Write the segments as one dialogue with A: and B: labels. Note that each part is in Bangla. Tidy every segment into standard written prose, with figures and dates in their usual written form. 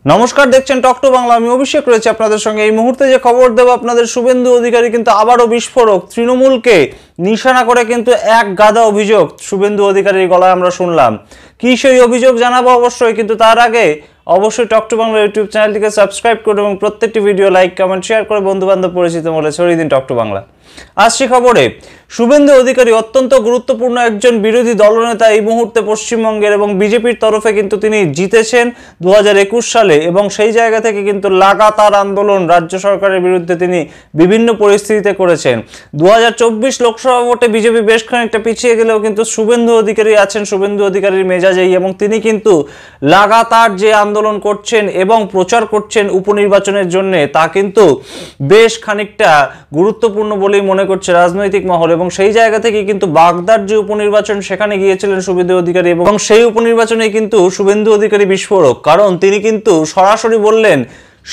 A: নমস্কার, দেখছেন টক টু বাংলা। আমি অভিষেক রয়েছে আপনাদের সঙ্গে। এই মুহূর্তে যে খবর দেব আপনাদের, শুভেন্দু অধিকারী কিন্তু আবারও বিস্ফোরক। তৃণমূলকে নিশানা করে কিন্তু এক গাদা অভিযোগ শুভেন্দু অধিকারীর গলায় আমরা শুনলাম। কি সেই অভিযোগ জানাবো অবশ্যই, কিন্তু তার আগে অবশ্যই টক টু বাংলা ইউটিউব চ্যানেলটিকে সাবস্ক্রাইব করুন এবং প্রত্যেকটি ভিডিও লাইক, কমেন্ট, শেয়ার করে বন্ধু বান্ধব পরিচিত মহলে ছড়িয়ে দিন টক টু বাংলা। আসছি খবরে। শুভেন্দু অধিকারী অত্যন্ত গুরুত্বপূর্ণ একজন বিরোধী দলনেতা এই মুহূর্তে পশ্চিমবঙ্গের, এবং বিজেপির তরফে কিন্তু তিনি জিতেছেন 2021 সালে, এবং সেই জায়গা থেকে কিন্তু লাগাতার আন্দোলন রাজ্য সরকারের বিরুদ্ধে তিনি বিভিন্ন পরিস্থিতিতে করেছেন। 2024 লোকসভা ভোটে বিজেপি বেশ খানিকটা পিছিয়ে গেলেও কিন্তু শুভেন্দু অধিকারী আছেন শুভেন্দু অধিকারীর মেজাজেই, এবং তিনি কিন্তু লাগাতার যে আন্দোলন করছেন এবং প্রচার করছেন উপনির্বাচনের জন্য, তা কিন্তু বেশ খানিকটা গুরুত্বপূর্ণ বলেই মনে করছে রাজনৈতিক মহল। এবং সেই জায়গা থেকে কিন্তু বাগদার যে উপনির্বাচন, সেখানে গিয়েছিলেন শুভেন্দু অধিকারী, এবং সেই উপনির্বাচনে কিন্তু শুভেন্দু অধিকারী বিস্ফোরক। কারণ তিনি কিন্তু সরাসরি বললেন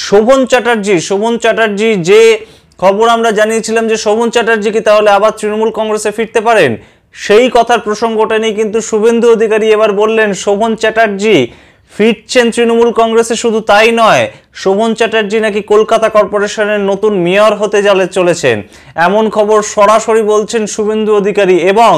A: শোভন চ্যাটার্জি যে খবর আমরা জানিয়েছিলাম যে শোভন চ্যাটার্জি কি তাহলে আবার তৃণমূল কংগ্রেসে ফিরতে পারেন, সেই কথার প্রসঙ্গটা নিয়ে কিন্তু শুভেন্দু অধিকারী এবার বললেন শোভন চ্যাটার্জি ফিরছেন তৃণমূল কংগ্রেসে। শুধু তাই নয়, শোভন চ্যাটার্জি নাকি কলকাতা কর্পোরেশনের নতুন মেয়র হতে চলেছেন, এমন খবর সরাসরি বলছেন শুভেন্দু অধিকারী। এবং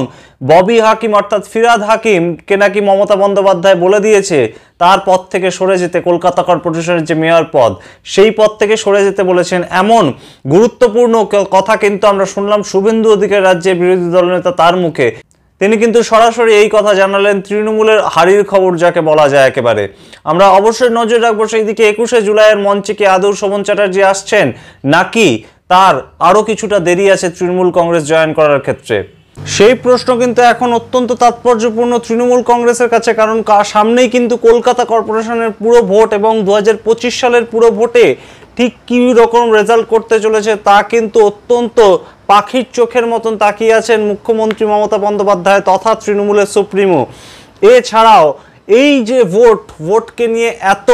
A: ববি হাকিম অর্থাৎ ফিরহাদ হাকিমকে নাকি মমতা বন্দ্যোপাধ্যায় বলে দিয়েছে তার পদ থেকে সরে যেতে, কলকাতা কর্পোরেশনের যে মেয়র পদ, সেই পদ থেকে সরে যেতে বলেছেন। এমন গুরুত্বপূর্ণ কথা কিন্তু আমরা শুনলাম শুভেন্দু অধিকারী, রাজ্যের বিরোধী দলনেতা, তার মুখে। তিনি কিন্তু সরাসরি এই কথা জানালেন, তৃণমূলের হারির খবর যাকে বলা যায় একেবারে। আমরা অবশ্যই নজর রাখবো সেই দিকে। 21শে জুলাইয়ের মঞ্চে কি আদৌ শোভন চ্যাটার্জি আসছেন, নাকি তার আরও কিছুটা দেরি আছে তৃণমূল কংগ্রেস জয়েন করার ক্ষেত্রে, সেই প্রশ্ন কিন্তু এখন অত্যন্ত তাৎপর্যপূর্ণ তৃণমূল কংগ্রেসের কাছে। কারণ সামনেই কিন্তু কলকাতা কর্পোরেশনের পুরো ভোট, এবং 2025 সালের পুরো ভোটে ঠিক কী রকম রেজাল্ট করতে চলেছে তা কিন্তু অত্যন্ত পাখির চোখের মতন তাকিয়ে আছেন মুখ্যমন্ত্রী মমতা বন্দ্যোপাধ্যায় তথা তৃণমূলের সুপ্রিমো। এছাড়াও এই যে ভোটকে নিয়ে এত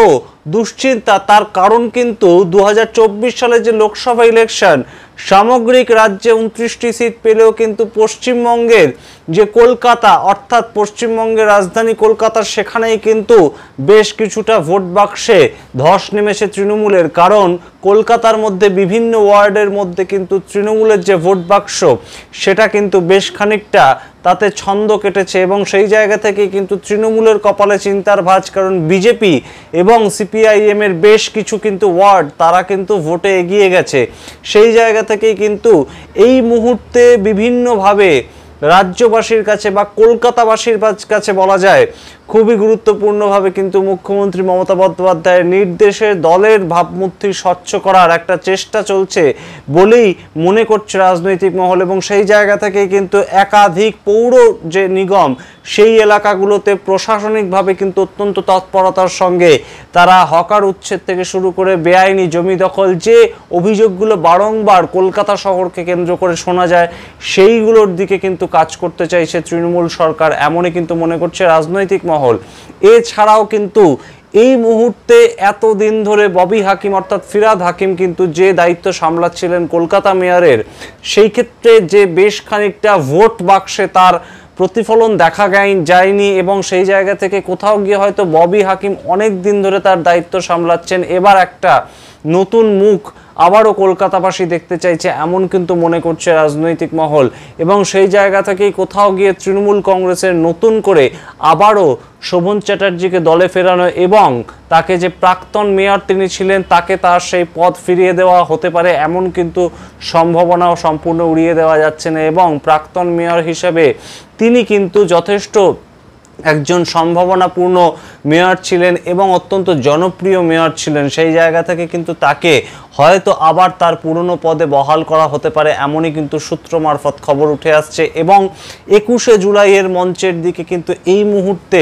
A: দুশ্চিন্তা, তার কারণ কিন্তু 2024 সালে যে লোকসভা ইলেকশন, সামগ্রিক রাজ্যে 29টি সিট পেলেও কিন্তু পশ্চিমবঙ্গের যে কলকাতা, অর্থাৎ পশ্চিমবঙ্গের রাজধানী কলকাতা, সেখানেই কিন্তু বেশ কিছুটা ভোট বাক্সে ধস নেমেছে তৃণমূলের। কারণ কলকাতার মধ্যে বিভিন্ন ওয়ার্ডের মধ্যে কিন্তু তৃণমূলের যে ভোট বাক্স, সেটা কিন্তু বেশ খানিকটা তাতে ছন্দ কেটেছে, এবং সেই জায়গা থেকে কিন্তু তৃণমূলের কপালে চিন্তার ভাঁজ। কারণ বিজেপি এবং সিপিআইএম এর বেশ কিছু কিন্তু ওয়ার্ড তারা কিন্তু ভোটে এগিয়ে গেছে। সেই জায়গা থেকেই কিন্তু এই মুহূর্তে বিভিন্নভাবে রাজ্যবাসীর কাছে বা কলকাতাবাসীর কাছে বলা যায় খুবই গুরুত্বপূর্ণভাবে কিন্তু মুখ্যমন্ত্রী মমতা বন্দ্যোপাধ্যায়ের নির্দেশে দলের ভাবমূর্তি স্বচ্ছ করার একটা চেষ্টা চলছে বলেই মনে করছে রাজনৈতিক মহল। এবং সেই জায়গা থেকেই কিন্তু একাধিক পৌর যে নিগম, সেই এলাকাগুলোতে প্রশাসনিকভাবে কিন্তু অত্যন্ত তৎপরতার সঙ্গে তারা হকার উচ্ছেদ থেকে শুরু করে বেআইনি জমি দখল, যে অভিযোগগুলো বারংবার কলকাতা শহরকে কেন্দ্র করে শোনা যায়, সেইগুলোর দিকে কিন্তু কাজ করতে চাইছে তৃণমূল সরকার, এমনই কিন্তু মনে করছে রাজনৈতিক মহল। এছাড়াও কিন্তু এই মুহূর্তে এতদিন ধরে ববি হাকিম অর্থাৎ ফিরহাদ হাকিম কিন্তু যে দায়িত্ব সামলাচ্ছিলেন কলকাতা মেয়রের, সেই ক্ষেত্রে যে বেশ খানিকটা ভোট বাক্সে তার প্রতিফলন দেখা যায়নি, এবং সেই জায়গা থেকে কোথাও গিয়ে হয়তো ববি হাকিম অনেক দিন ধরে তার দায়িত্ব সামলাচ্ছেন, এবার একটা নতুন মুখ আবারও কলকাতাবাসী দেখতে চাইছে, এমন কিন্তু মনে করছে রাজনৈতিক মহল। এবং সেই জায়গা থেকেই কোথাও গিয়ে তৃণমূল কংগ্রেসের নতুন করে আবারও শোভন চ্যাটার্জিকে দলে ফেরানো, এবং তাকে যে প্রাক্তন মেয়র তিনি ছিলেন তাকে তার সেই পদ ফিরিয়ে দেওয়া হতে পারে, এমন কিন্তু সম্ভাবনাও সম্পূর্ণ উড়িয়ে দেওয়া যাচ্ছে না। এবং প্রাক্তন মেয়র হিসেবে তিনি কিন্তু যথেষ্ট একজন সম্ভাবনাপূর্ণ মেয়র ছিলেন এবং অত্যন্ত জনপ্রিয় মেয়র ছিলেন। সেই জায়গা থেকে কিন্তু তাকে হয়তো আবার তার পুরনো পদে বহাল করা হতে পারে, এমনই কিন্তু সূত্র মারফত খবর উঠে আসছে। এবং 21শে জুলাইয়ের মঞ্চের দিকে কিন্তু এই মুহূর্তে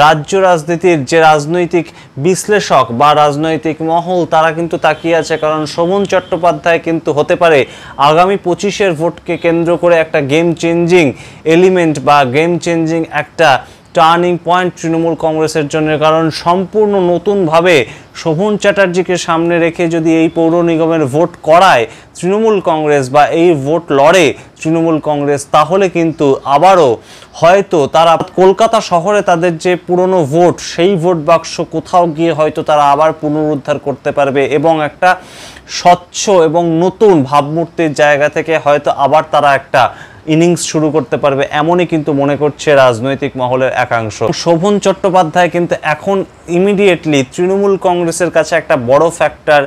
A: রাজ্য রাজনীতির যে রাজনৈতিক বিশ্লেষক বা রাজনৈতিক মহল, তারা কিন্তু তাকিয়ে আছে। কারণ শোভন চট্টোপাধ্যায় কিন্তু হতে পারে আগামী 25-এর ভোটকে কেন্দ্র করে একটা গেম চেঞ্জিং এলিমেন্ট বা গেম চেঞ্জিং একটা টার্নিং পয়েন্ট তৃণমূল কংগ্রেসের জন্য, কারণ সম্পূর্ণ নতুনভাবে শোভন চ্যাটার্জিকে সামনে রেখে যদি এই পৌর নিগমের ভোট করায় তৃণমূল কংগ্রেস বা এই ভোট লড়ে তৃণমূল কংগ্রেস, তাহলে কিন্তু আবারও হয়তো তারা কলকাতা শহরে তাদের যে পুরনো ভোট সেই ভোট বাক্স কোথাও গিয়ে হয়তো তারা আবার পুনরুদ্ধার করতে পারবে এবং একটা স্বচ্ছ এবং নতুন ভাবমূর্তির জায়গা থেকে হয়তো আবার তারা একটা ইনিংস শুরু করতে পারবে, এমনই কিন্তু মনে করছে রাজনৈতিক মহলের একাংশ। শোভন চট্টোপাধ্যায় কিন্তু এখন ইমিডিয়েটলি তৃণমূল কংগ্রেসের কাছে একটা বড় ফ্যাক্টর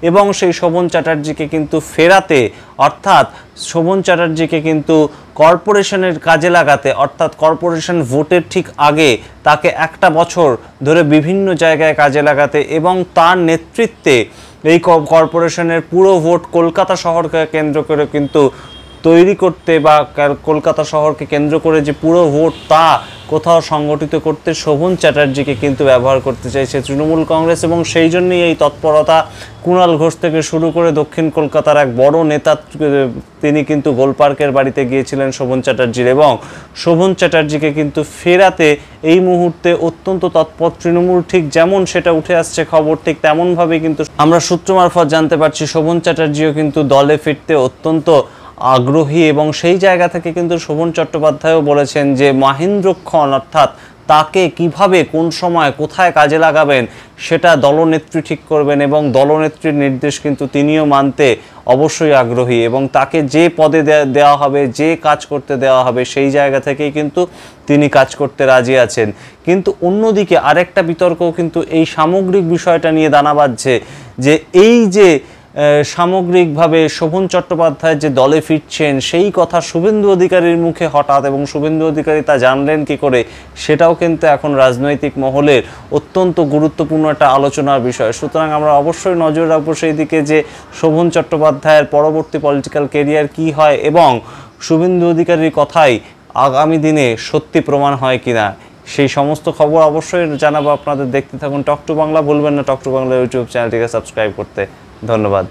A: এবং সেই শোভন চ্যাটার্জিকে কিন্তু ফেরাতে, অর্থাৎ শোভন চ্যাটার্জিকে কিন্তু কর্পোরেশনের কাজে লাগাতে, অর্থাৎ কর্পোরেশন ভোটের ঠিক আগে তাকে একটা বছর ধরে বিভিন্ন জায়গায় কাজে লাগাতে এবং তার নেতৃত্বে এই কর্পোরেশনের পুরো ভোট কলকাতা শহরকে কেন্দ্র করে কিন্তু তৈরি করতে বা কলকাতা শহরকে কেন্দ্র করে যে পুরো ভোট তা কোথাও সংগঠিত করতে শোভন চ্যাটার্জিকে কিন্তু ব্যবহার করতে চাইছে তৃণমূল কংগ্রেস, এবং সেই জন্যই এই তৎপরতা। কুণাল ঘোষ থেকে শুরু করে দক্ষিণ কলকাতার এক বড় নেতা তিনি কিন্তু গোলপার্কের বাড়িতে গিয়েছিলেন শোভন চ্যাটার্জির, এবং শোভন চ্যাটার্জিকে কিন্তু ফেরাতে এই মুহূর্তে অত্যন্ত তৎপর তৃণমূল। ঠিক যেমন সেটা উঠে আসছে খবর, ঠিক তেমনভাবেই কিন্তু আমরা সূত্র মারফত জানতে পারছি শোভন চ্যাটার্জিও কিন্তু দলে ফিরতে অত্যন্ত আগ্রহী, এবং সেই জায়গা থেকে কিন্তু শোভন চট্টোপাধ্যায়ও বলেছেন যে মহেন্দ্রক্ষণ, অর্থাৎ তাকে কিভাবে কোন সময় কোথায় কাজে লাগাবেন সেটা দলনেত্রী ঠিক করবেন, এবং দলনেত্রীর নির্দেশ কিন্তু তিনিও মানতে অবশ্যই আগ্রহী, এবং তাকে যে পদে দেওয়া হবে, যে কাজ করতে দেওয়া হবে সেই জায়গা থেকেই কিন্তু তিনি কাজ করতে রাজি আছেন। কিন্তু অন্যদিকে আরেকটা বিতর্কও কিন্তু এই সামগ্রিক বিষয়টা নিয়ে দানা বাঁধছে যে এই যে সামগ্রিকভাবে শোভন চট্টোপাধ্যায় যে দলে ফিরছেন সেই কথা শুভেন্দু অধিকারীর মুখে হঠাৎ, এবং শুভেন্দু অধিকারী তা জানলেন কি করে, সেটাও কিন্তু এখন রাজনৈতিক মহলের অত্যন্ত গুরুত্বপূর্ণ একটা আলোচনার বিষয়। সুতরাং আমরা অবশ্যই নজর রাখবো সেই দিকে যে শোভন চট্টোপাধ্যায়ের পরবর্তী পলিটিক্যাল কেরিয়ার কি হয় এবং শুভেন্দু অধিকারীর কথাই আগামী দিনে সত্যি প্রমাণ হয় কিনা। সেই সমস্ত খবর অবশ্যই জানাবো আপনাদের। দেখতে থাকুন টক টু বাংলা। ভুলবেন না টক টু বাংলা ইউটিউব চ্যানেলটিকে সাবস্ক্রাইব করতে। ধন্যবাদ।